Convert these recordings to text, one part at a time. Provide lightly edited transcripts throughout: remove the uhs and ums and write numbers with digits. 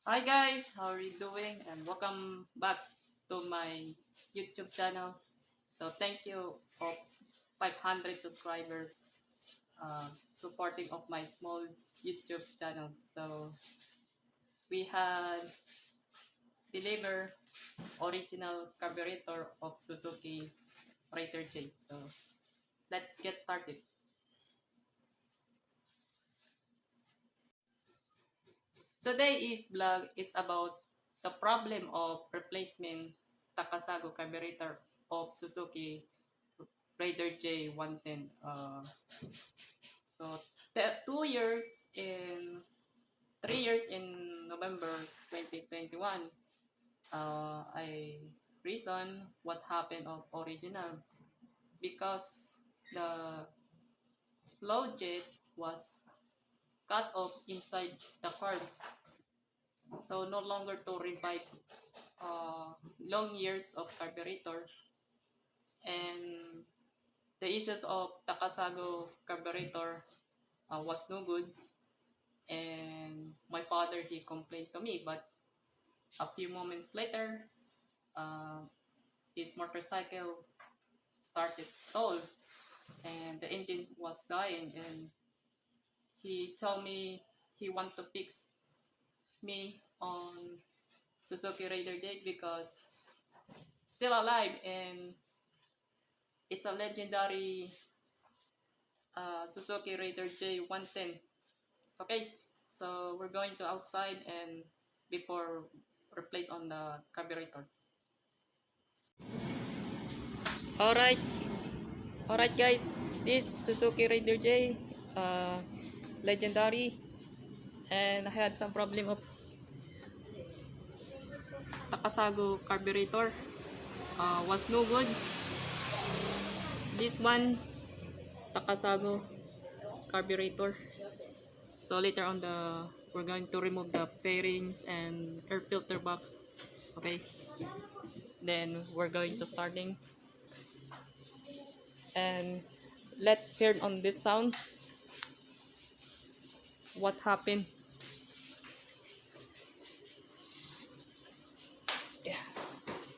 Hi guys, how are you doing? And welcome back to my YouTube channel. So thank you of 500 subscribers supporting of my small YouTube channel. So we had deliver original carburetor of Suzuki Raider J. So let's get started. Today's vlog is about the problem of replacement takasago carburetor of Suzuki Raider J 110. So 2 years in 3 years in November 2021, I reason what happened of original because the slow jet was cut off inside the curb. So no longer to revive long years of carburetor, and the issues of takasago carburetor was no good, and my father he complained to me, but a few moments later uh, his motorcycle started stalled and the engine was dying, and he told me he want to fix me on Suzuki Raider J because still alive, and it's a legendary Suzuki Raider J 110. Okay, so we're going to outside and before replace on the carburetor. Alright, alright guys, this Suzuki Raider J, legendary, and I had some problem of takasago carburetor, was no good. This one, takasago carburetor. So later on we're going to remove the fairings and air filter box. Okay, then we're going to starting, and let's hear on this sound what happened. Yeah,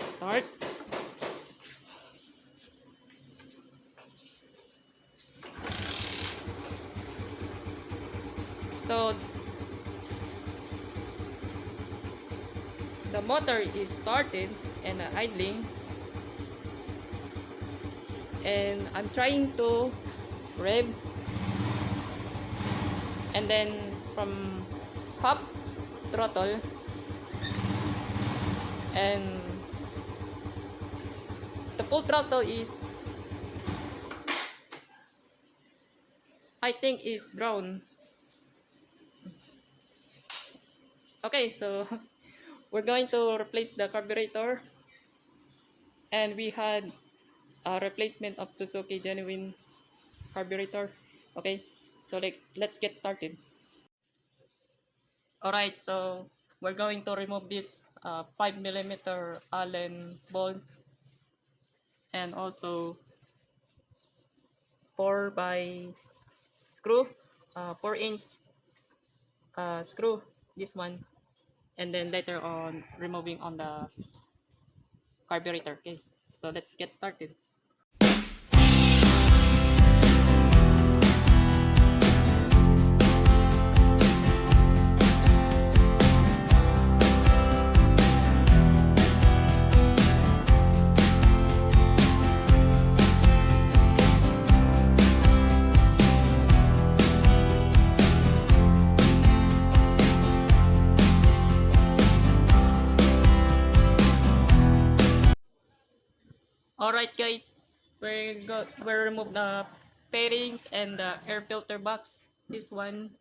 start. So the motor is started and idling, and I'm trying to rev, and then from half throttle, and the full throttle is, I think, is drawn. Okay, so we're going to replace the carburetor, and we had a replacement of Suzuki genuine carburetor. Okay, so let's get started. Alright, so we're going to remove this 5mm Allen bolt, and also 4 by screw, 4-inch screw, this one, and then later on removing on the carburetor. Okay, so let's get started. Alright guys, we remove the fairings and the air filter box. This one,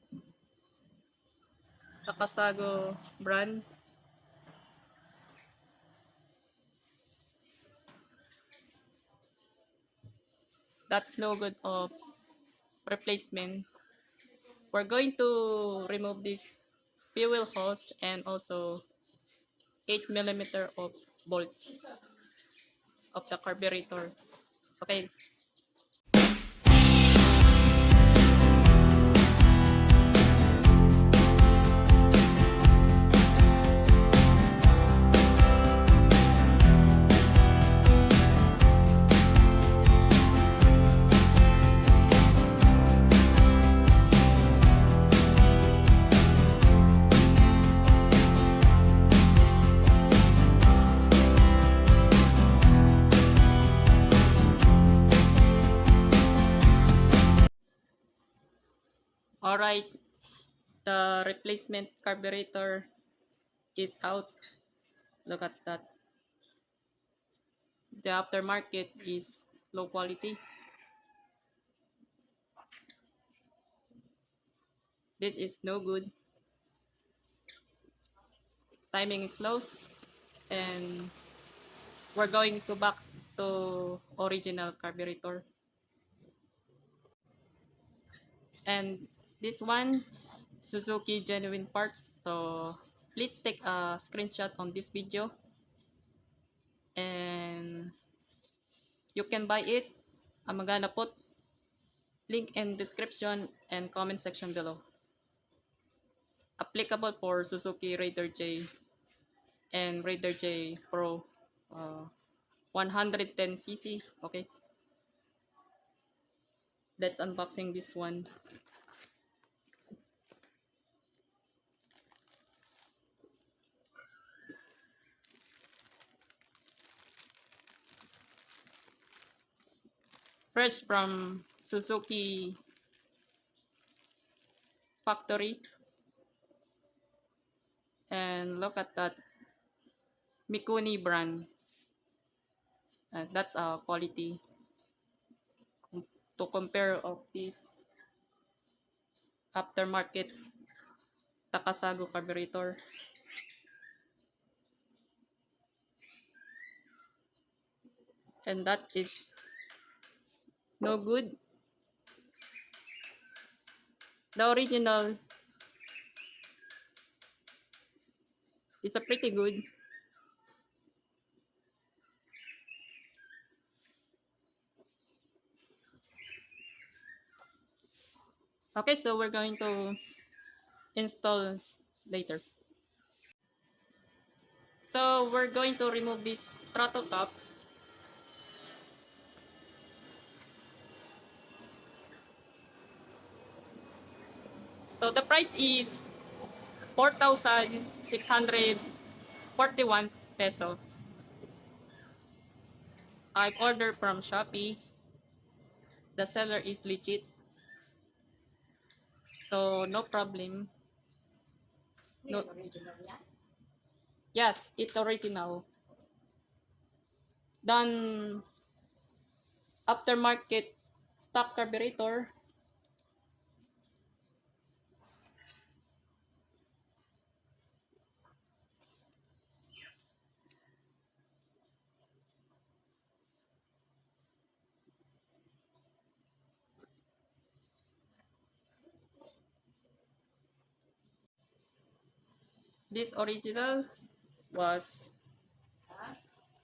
Takasago brand. That's no good of replacement. We're going to remove this fuel hose and also 8mm of bolts of the carburetor. Okay. Alright, the replacement carburetor is out. Look at that. The aftermarket is low quality. This is no good. Timing is loose, and we're going to back to original carburetor. And this one, Suzuki genuine parts. So please take a screenshot on this video, and you can buy it. I'm gonna put link in description and comment section below. Applicable for Suzuki Raider J and Raider J Pro, 110cc. Okay, let's unboxing this one. Fresh from Suzuki factory, and look at that Mikuni brand. That's a quality to compare of this aftermarket takasago carburetor. And that is no good. The original is a pretty good. Okay, so we're going to install later. So we're going to remove this throttle cap. So the price is 4,641 peso. I've ordered from Shopee. The seller is legit, so no problem. No, yes, it's original. Done aftermarket stock carburetor. This original was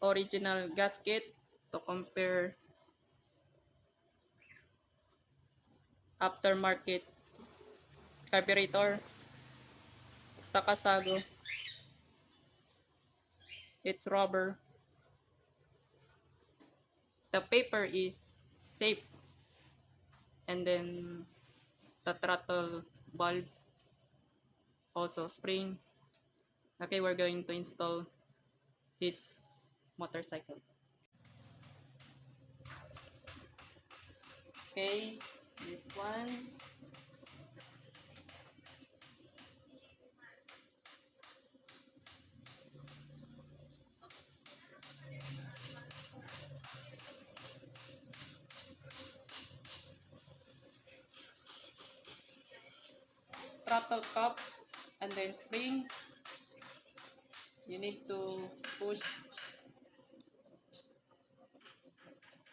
original gasket to compare aftermarket carburetor takasago. It's rubber. The paper is safe, and then the throttle valve also spring. Okay, we're going to install this motorcycle. Okay, this one. Throttle cup and then spring. You need to push.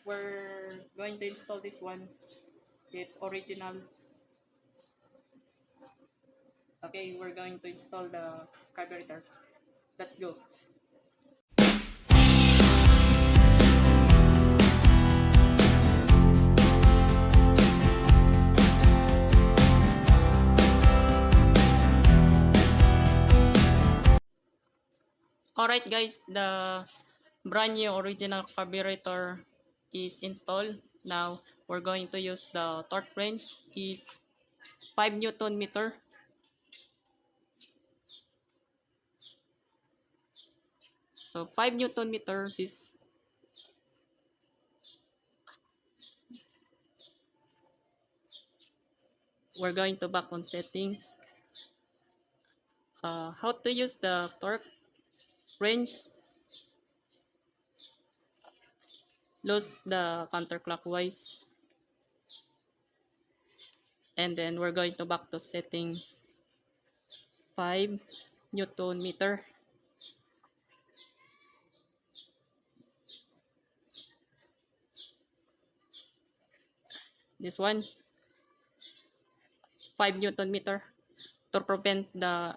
We're going to install this one. It's original. Okay, we're going to install the carburetor. Let's go. Alright guys, the brand new original carburetor is installed. Now we're going to use the torque range is 5 Newton meter. So 5 Newton meter is we're going to back on settings. How to use the torque range. Lose the counterclockwise. And then we're going to back to settings. 5 Newton meter. This one, 5 Newton meter to prevent the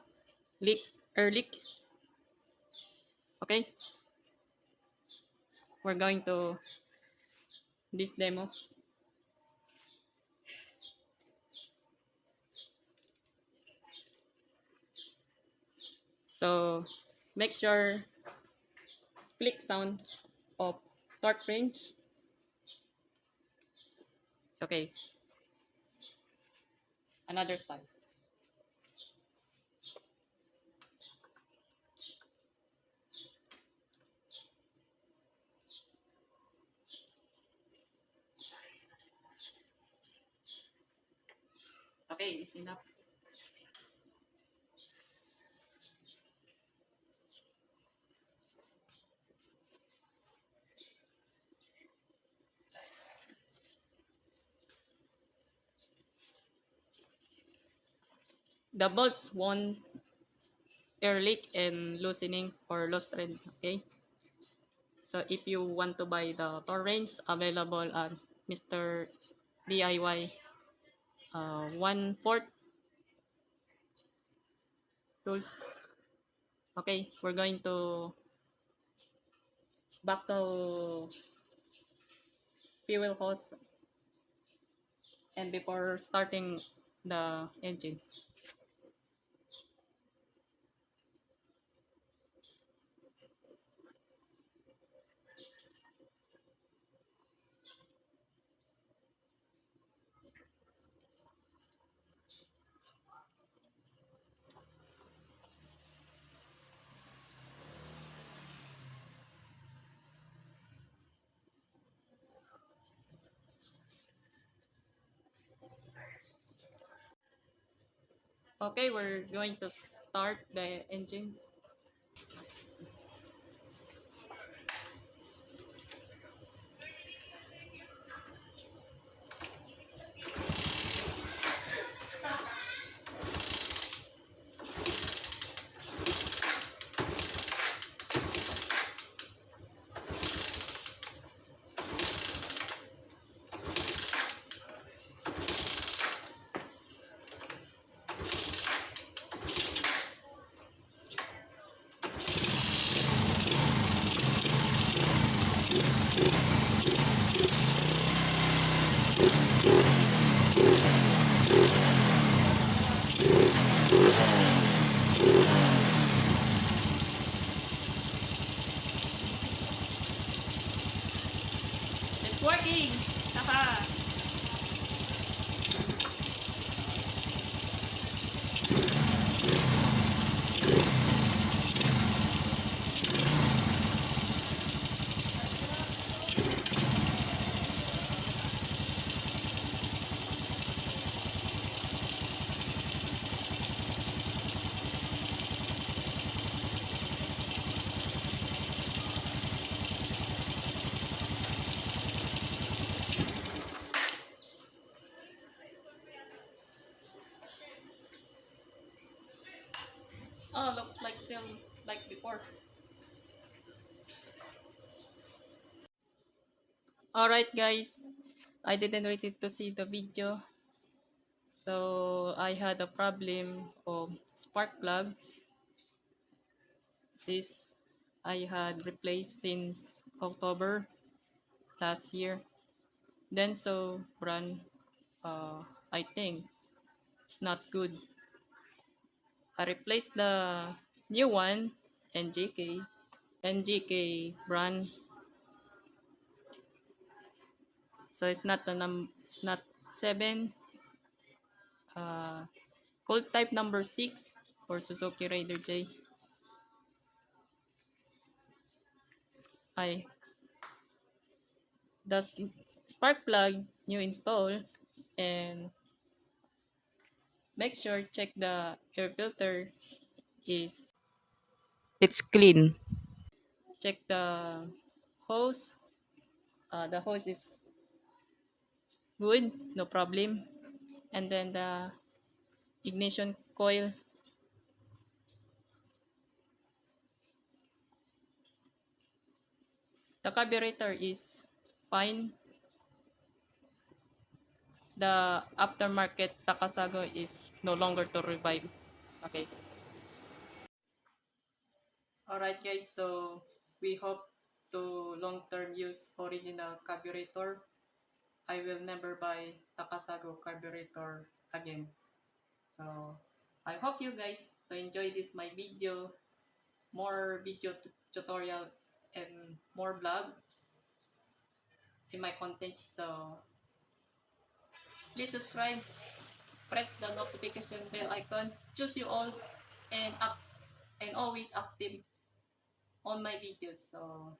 air leak. Okay, we're going to this demo. So make sure click sound of torque range. Okay, another side. Okay, it's enough. The bolts won't air leak and loosening or loose thread. Okay, so if you want to buy the torque range available at Mr. DIY 1/4 tools. Okay, we're going to back to fuel hose and before starting the engine. Okay, we're going to start the engine. It's working! Haha! Oh, looks like still like before. Alright guys, I didn't wait to see the video. So I had a problem of spark plug. This I had replaced since October last year. Then so run, I think it's not good. I replaced the new one, NGK brand. So it's not it's not 7. Cold type number 6 for Suzuki Raider J. I the spark plug new install and make sure check the air filter is it's clean. Check the hose. The hose is good, no problem. And then the ignition coil, the carburetor is fine. The aftermarket takasago is no longer to revive. Okay. Alright guys, so we hope to long-term use original carburetor. I will never buy takasago carburetor again. So I hope you guys to enjoy this my video, more video tutorial and more vlog in my content. So please subscribe, press the notification bell icon, choose you all, and up and always active on my videos. So